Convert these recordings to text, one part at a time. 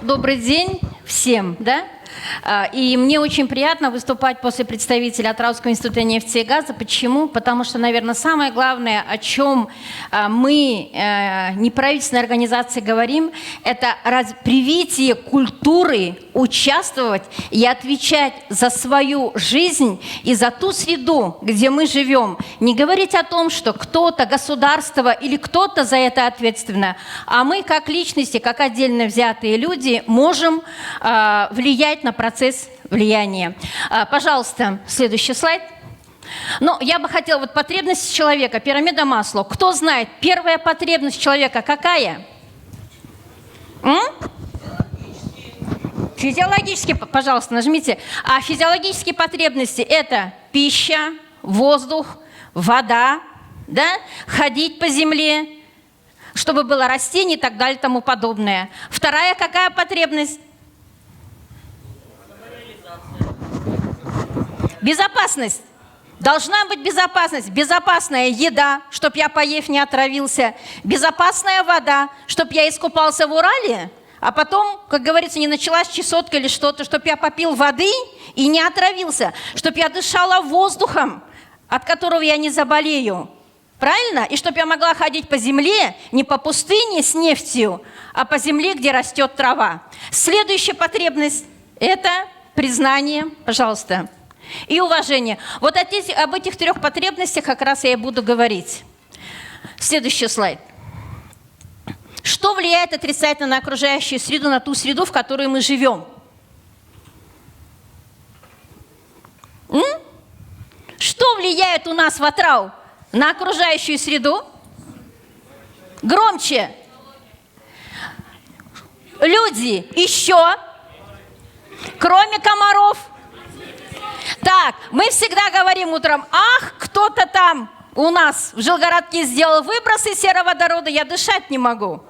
Добрый день всем, да? И мне очень приятно выступать после представителя Атырауского института нефти и газа. Почему? Потому что, наверное, самое главное, о чем мы, неправительственные организации, говорим, это привитие культуры участвовать и отвечать за свою жизнь и за ту среду, где мы живем. Не говорить о том, что кто-то, государство или кто-то за это ответственно, а мы, как личности, как отдельно взятые люди, можем влиять на процесс влияния. Пожалуйста, следующий слайд. Но я бы хотела, вот потребность человека, пирамида Маслоу. Кто знает, первая потребность человека какая? Физиологические, пожалуйста, нажмите. А физиологические потребности – это пища, воздух, вода, да? Ходить по земле, чтобы было растение и так далее и тому подобное. Вторая какая потребность? Безопасность. Должна быть безопасность. Безопасная еда, чтобы я, поев, не отравился. Безопасная вода, чтобы я искупался в Урале, а потом, как говорится, не началась чесотка или что-то, чтобы я попил воды и не отравился. Чтобы я дышала воздухом, от которого я не заболею. Правильно? И чтобы я могла ходить по земле, не по пустыне с нефтью, а по земле, где растет трава. Следующая потребность – это признание, пожалуйста, и уважение. Вот об этих трех потребностях как раз я и буду говорить. Следующий слайд. Что влияет отрицательно на окружающую среду, на ту среду, в которой мы живем? Что влияет у нас в Атырау на окружающую среду? Громче. Люди. Еще. Кроме комаров. Так, мы всегда говорим утром: ах, кто-то там у нас в Жилгородке сделал выбросы сероводорода, я дышать не могу.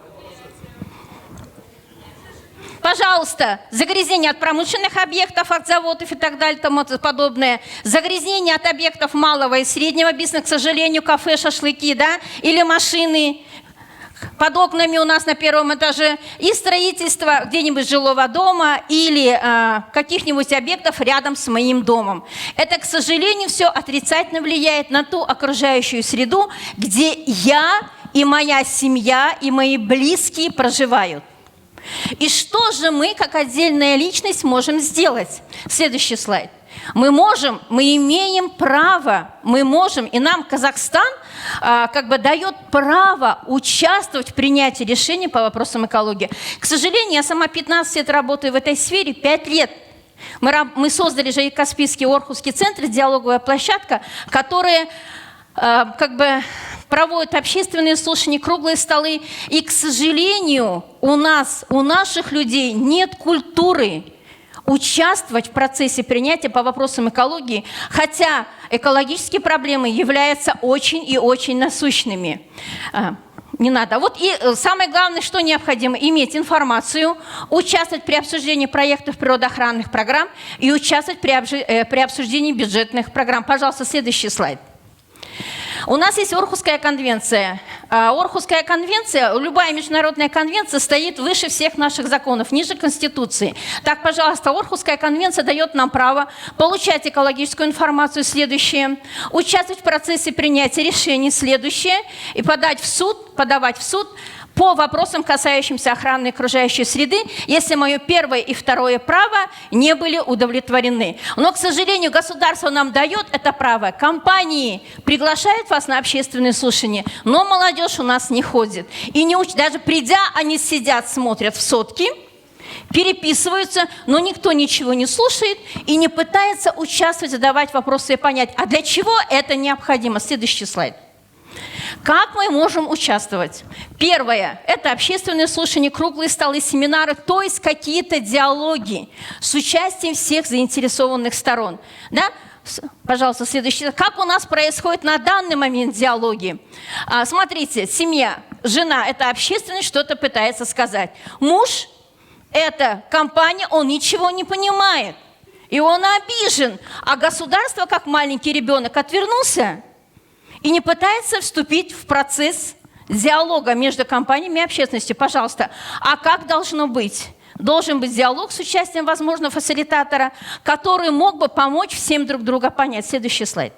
Пожалуйста, загрязнение от промышленных объектов, от заводов и так далее, тому подобное. Загрязнение от объектов малого и среднего бизнеса, к сожалению, кафе, шашлыки, да, или машины под окнами у нас на первом этаже, и строительство где-нибудь жилого дома или каких-нибудь объектов рядом с моим домом. Это, к сожалению, все отрицательно влияет на ту окружающую среду, где я и моя семья и мои близкие проживают. И что же мы, как отдельная личность, можем сделать? Следующий слайд. Мы имеем право, и нам Казахстан дает право участвовать в принятии решений по вопросам экологии. К сожалению, я сама 15 лет работаю в этой сфере, 5 лет. Мы создали же и Каспийский Орхусский центр, диалоговая площадка, которая проводит общественные слушания, круглые столы. И, к сожалению, у наших людей нет культуры участвовать в процессе принятия по вопросам экологии, хотя экологические проблемы являются очень и очень насущными. Не надо. Вот и самое главное, что необходимо: иметь информацию, участвовать при обсуждении проектов природоохранных программ и участвовать при обсуждении бюджетных программ. Пожалуйста, следующий слайд. У нас есть Орхусская конвенция. Орхусская конвенция, любая международная конвенция стоит выше всех наших законов, ниже Конституции. Так, пожалуйста, Орхусская конвенция дает нам право получать экологическую информацию, следующее, участвовать в процессе принятия решений, следующее, и подавать в суд по вопросам, касающимся охраны окружающей среды, если мое первое и второе право не были удовлетворены. Но, к сожалению, государство нам дает это право. Компании приглашают вас на общественные слушания, но молодежь у нас не ходит. И даже придя, они сидят, смотрят в сотки, переписываются, но никто ничего не слушает и не пытается участвовать, задавать вопросы и понять, а для чего это необходимо. Следующий слайд. Как мы можем участвовать? Первое – это общественные слушания, круглые столы, семинары, то есть какие-то диалоги с участием всех заинтересованных сторон. Да? Пожалуйста, следующий. Как у нас происходит на данный момент диалоги? Смотрите, семья, жена – это общественность, что-то пытается сказать. Муж – это компания, он ничего не понимает. И он обижен. А государство, как маленький ребенок, отвернулся и не пытается вступить в процесс диалога между компаниями и общественностью. Пожалуйста, а как должно быть? Должен быть диалог с участием, возможно, фасилитатора, который мог бы помочь всем друг друга понять. Следующий слайд.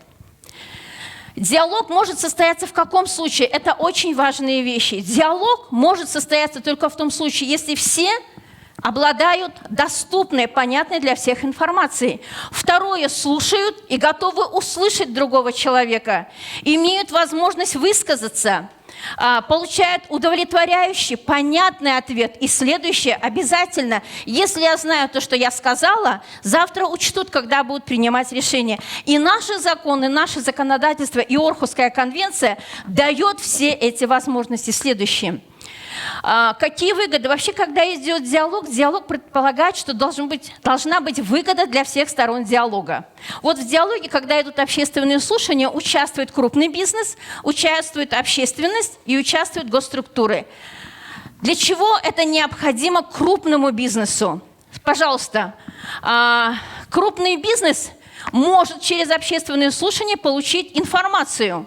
Диалог может состояться в каком случае? Это очень важные вещи. Диалог может состояться только в том случае, если все обладают доступной, понятной для всех информацией. Второе, слушают и готовы услышать другого человека, имеют возможность высказаться, получают удовлетворяющий, понятный ответ. И следующее, обязательно, если я знаю то, что я сказала, завтра учтут, когда будут принимать решения. И наши законы, наше законодательство и Орхусская конвенция дает все эти возможности. Следующее. Какие выгоды? Вообще, когда идет диалог, диалог предполагает, что должна быть выгода для всех сторон диалога. Вот в диалоге, когда идут общественные слушания, участвует крупный бизнес, участвует общественность и участвуют госструктуры. Для чего это необходимо крупному бизнесу? Пожалуйста, крупный бизнес может через общественные слушания получить информацию.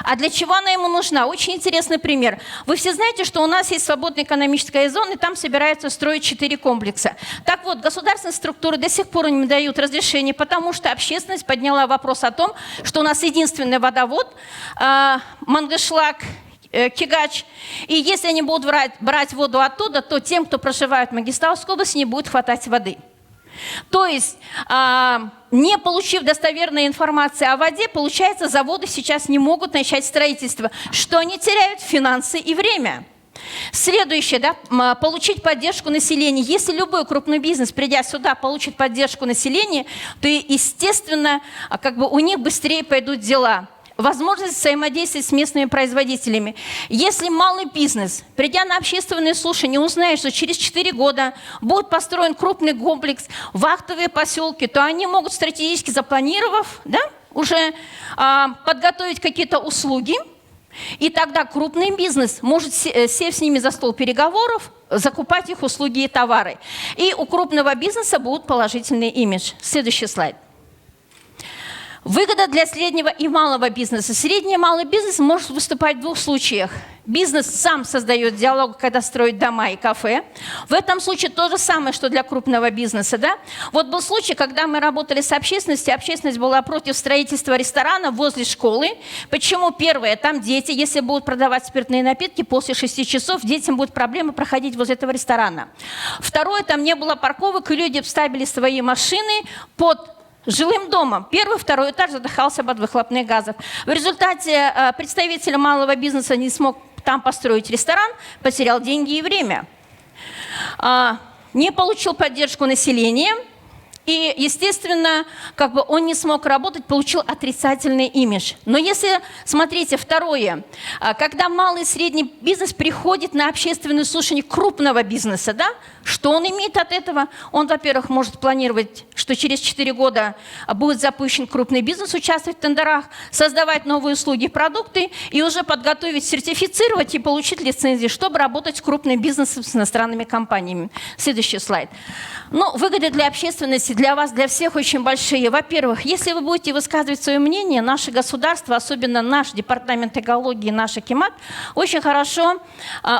А для чего она ему нужна? Очень интересный пример. Вы все знаете, что у нас есть свободная экономическая зона, и там собираются строить 4 комплекса. Так вот, государственные структуры до сих пор не дают разрешения, потому что общественность подняла вопрос о том, что у нас единственный водовод Мангышлак, Кигач, и если они будут брать воду оттуда, то тем, кто проживает в Мангистауской области, не будет хватать воды. То есть, не получив достоверной информации о воде, получается, заводы сейчас не могут начать строительство, что они теряют финансы и время. Следующее, да, получить поддержку населения. Если любой крупный бизнес, придя сюда, получит поддержку населения, то, естественно, у них быстрее пойдут дела. Возможность взаимодействия с местными производителями. Если малый бизнес, придя на общественные слушания, узнает, что через 4 года будет построен крупный комплекс, вахтовые поселки, то они могут стратегически запланировав, да, уже подготовить какие-то услуги, и тогда крупный бизнес может сесть с ними за стол переговоров, закупать их услуги и товары. И у крупного бизнеса будет положительный имидж. Следующий слайд. Выгода для среднего и малого бизнеса. Средний и малый бизнес может выступать в 2 случаях. Бизнес сам создает диалог, когда строит дома и кафе. В этом случае то же самое, что для крупного бизнеса. Да? Вот был случай, когда мы работали с общественностью. Общественность была против строительства ресторана возле школы. Почему? Первое, там дети. Если будут продавать спиртные напитки, после 6 часов детям будет проблема проходить возле этого ресторана. Второе, там не было парковок, и люди ставили свои машины под жилым домом. 1-й, 2-й этаж задыхался от выхлопных газов. В результате представитель малого бизнеса не смог там построить ресторан, потерял деньги и время. Не получил поддержку населения. И, естественно, он не смог работать, получил отрицательный имидж. Но если, смотрите, второе, когда малый и средний бизнес приходит на общественные слушания крупного бизнеса, да, что он имеет от этого? Он, во-первых, может планировать, что через 4 года будет запущен крупный бизнес, участвовать в тендерах, создавать новые услуги и продукты, и уже подготовить, сертифицировать и получить лицензии, чтобы работать с крупным бизнесом, с иностранными компаниями. Следующий слайд. Выгоды для общественности, для вас, для всех очень большие. Во-первых, если вы будете высказывать свое мнение, наше государство, особенно наш департамент экологии, наш Акимат, очень хорошо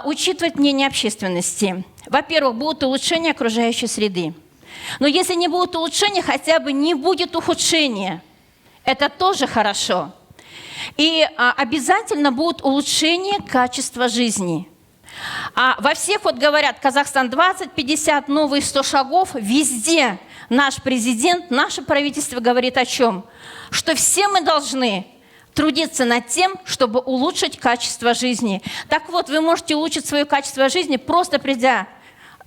учитывает мнение общественности. Во-первых, будут улучшения окружающей среды. Но если не будет улучшения, хотя бы не будет ухудшения. Это тоже хорошо. И обязательно будет улучшение качества жизни. А во всех, говорят, Казахстан 2050, новые 100 шагов, везде наш президент, наше правительство говорит о чем? Что все мы должны трудиться над тем, чтобы улучшить качество жизни. Так вот, вы можете улучшить свое качество жизни, просто придя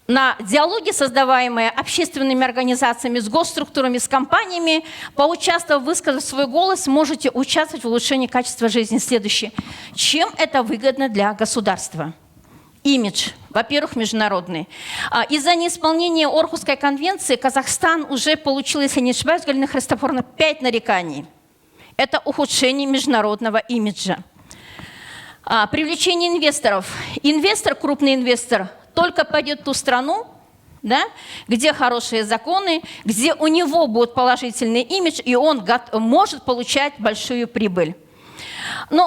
на диалоги, создаваемые общественными организациями, с госструктурами, с компаниями, поучаствовав, высказав свой голос, можете участвовать в улучшении качества жизни. Следующее. Чем это выгодно для государства? Имидж, во-первых, международный. Из-за неисполнения Орхусской конвенции Казахстан уже получил, если не ошибаюсь, Галина Христофоровна, 5 нареканий. Это ухудшение международного имиджа. Привлечение инвесторов. Инвестор, крупный инвестор, только пойдет в ту страну, да, где хорошие законы, где у него будет положительный имидж, и он может получать большую прибыль.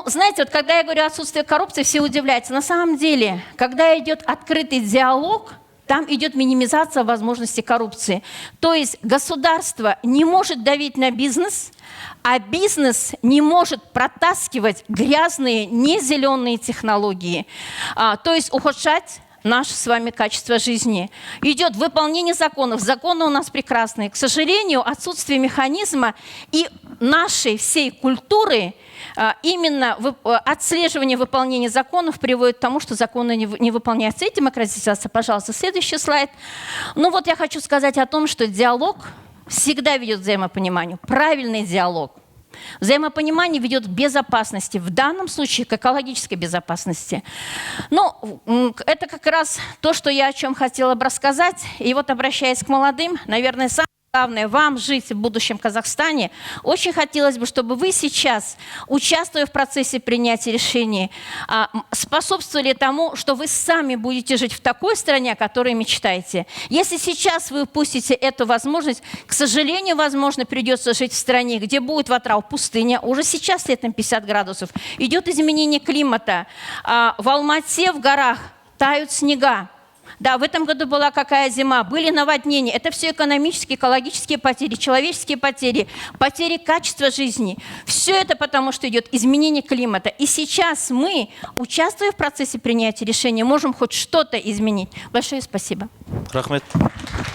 Знаете, когда я говорю отсутствие коррупции, все удивляются. На самом деле, когда идет открытый диалог, там идет минимизация возможности коррупции. То есть государство не может давить на бизнес, а бизнес не может протаскивать грязные, не зеленые технологии. То есть ухудшать наше с вами качество жизни. Идет выполнение законов. Законы у нас прекрасные. К сожалению, отсутствие механизма и нашей всей культуры, именно отслеживание выполнения законов приводит к тому, что законы не выполняются. И демократизация. Пожалуйста, следующий слайд. Ну вот я хочу сказать о том, что диалог всегда ведет к взаимопониманию. Правильный диалог. Взаимопонимание ведет к безопасности, в данном случае к экологической безопасности. Ну, это как раз то, что я о чем хотела бы рассказать. И вот, обращаясь к молодым, наверное, самое главное вам жить в будущем Казахстане. Очень хотелось бы, чтобы вы сейчас, участвуя в процессе принятия решений, способствовали тому, что вы сами будете жить в такой стране, о которой мечтаете. Если сейчас вы упустите эту возможность, к сожалению, возможно, придется жить в стране, где будет в Атырау пустыня. Уже сейчас летом 50 градусов. Идет изменение климата. В Алмате, в горах тают снега. Да, в этом году была какая зима, были наводнения. Это все экономические, экологические потери, человеческие потери, потери качества жизни. Все это потому, что идет изменение климата. И сейчас мы, участвуя в процессе принятия решения, можем хоть что-то изменить. Большое спасибо. Рахмет.